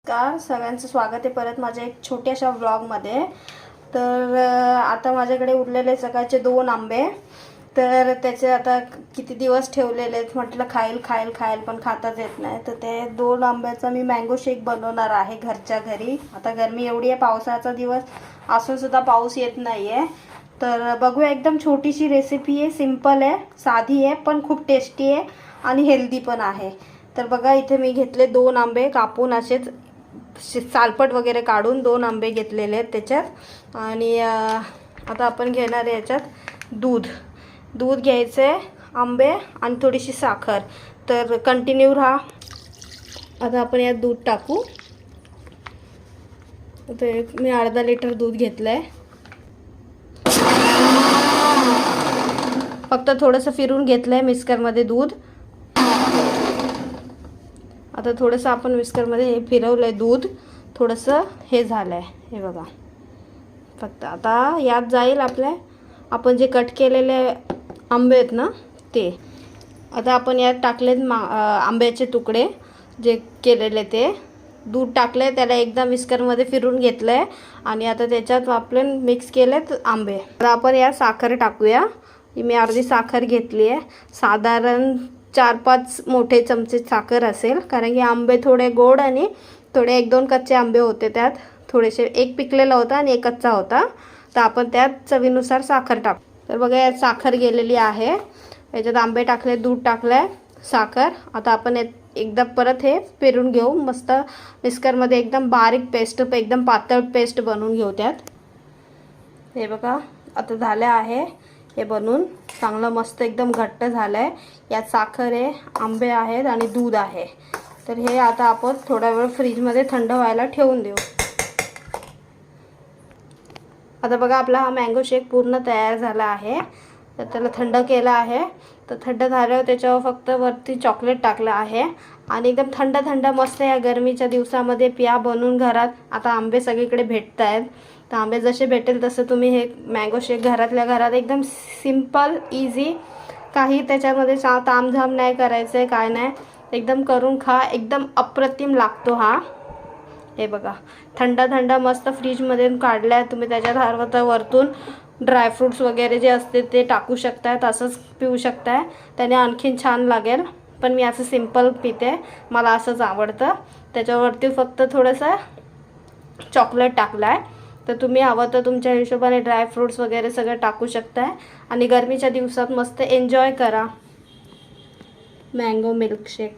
नमस्कार, सगळ्यांचं स्वागत आहे परत माझ्या एक छोट्याशा व्लॉगमध्ये। तर आता माझ्याकडे उरलेले सकाळचे 2 आंबे, तर त्याचे आता किती दिवस ठेवलेले आहेत, म्हटलं खाईल पण खाताच येत नाही। तर ते 2 आंब्याचा मी मँगो शेक बनवणार आहे घरच्या घरी। आता गरमी एवढी आहे, पावसाचा दिवस असून सुद्धा पाऊस येत नाही आहे। तर बघूया, एकदम छोटीशी रेसिपी आहे, सिंपल आहे, साधी आहे, पण खूप टेस्टी आहे आणि हेल्दी पण आहे। तर बघा, इथे मी घेतले 2 आंबे कापून, असेच सालपट वगैरे काढून 2 आंबे घेतलेले आहेत त्याच्यात। आणि आता आपण घेणार आहे याच्यात दूध घ्यायचे, आंबे आणि थोडीशी साखर। तर कंटिन्यू राहा। आता आपण यात दूध टाकू। आता मी अर्धा लिटर दूध घेतलंय। फक्त थोडंसं फिरून घेतलंय मिक्सरमध्ये दूध। आता थोडंसं आपण मिक्सरमध्ये हे फिरवलंय, दूध थोडंसं हे झालंय, हे बघा। फक्त आता यात जाईल आपण जे कट केलेले आंबे आहेत ना ते। आता आपण यात टाकलेत आंब्याचे तुकडे जे केलेले, ते दूध टाकले, त्याला एकदा मिक्सरमध्ये फिरून घेतलंय आणि आता त्याच्यात आपण मिक्स केलेत आंबे। आता आपण यात साखर टाकूया। मी अर्धी साखर घेतली आहे, साधारण 4-5 मोठे चमचे साखर असेल, कारण की आंबे थोडे गोड आणि थोडे 1-2 कच्चे आंबे होते त्यात। थोडेसे, एक पिकलेला होता आणि एक कच्चा होता, तर आपण त्यात चवीनुसार साखर टाकू। तर बघा, यात साखर गेलेली आहे, याच्यात आंबे टाकले, दूध टाकलंय, साखर। आता आपण एकदा परत हे फिरून घेऊ मस्त मिक्सरमध्ये, एकदम बारीक पेस्ट, एकदम पातळ पेस्ट बनवून घेऊ त्यात। हे बघा, आता झालं आहे हे बनवून, चांगलं मस्त एकदम घट्ट झालंय। यात साखर आहे, आंबे आहेत आणि दूध आहे। तर हे आता आपण थोडा वेळ फ्रीजमध्ये थंड व्हायला ठेवून देऊ। आता बघा, आपला हा मँगो शेक पूर्ण तयार झाला आहे। तर त्याला थंड केलं आहे। तर थंड झाल्यावर त्याच्यावर फक्त वरती चॉकलेट टाकलं आहे आणि एकदम थंड मस्त या गरमीच्या दिवसामध्ये पिया बनवून घरात। आता आंबे सगळीकडे भेटत आहेत, तर आंबे जसे भेटेल तसं तुम्ही हे मँगो शेक घरातल्या घरात एकदम सिंपल इझी, काही त्याच्यामध्ये तामझाम नाही करायचं आहे, काय नाही, एकदम करून खा, एकदम अप्रतिम लागतो हा। हे बघा, थंड मस्त फ्रीजमध्ये काढलाय तुम्ही। त्याच्यात हवं तर वरतून ड्रायफ्रूट्स वगैरे जे असते ते टाकू शकताय, तसंच पिऊ शकताय, त्याने आणखीन छान लागेल। पण मी असं सिंपल पिते, मला असंच आवडतं। त्याच्यावरती फक्त थोडंसं चॉकलेट टाकलाय, तर तुम्ही हवं तर तुमच्या हिशोबाने ड्रायफ्रूट्स वगैरे सगळं टाकू शकताय आणि गरमीच्या दिवसात मस्त एन्जॉय करा मँगो मिल्कशेक।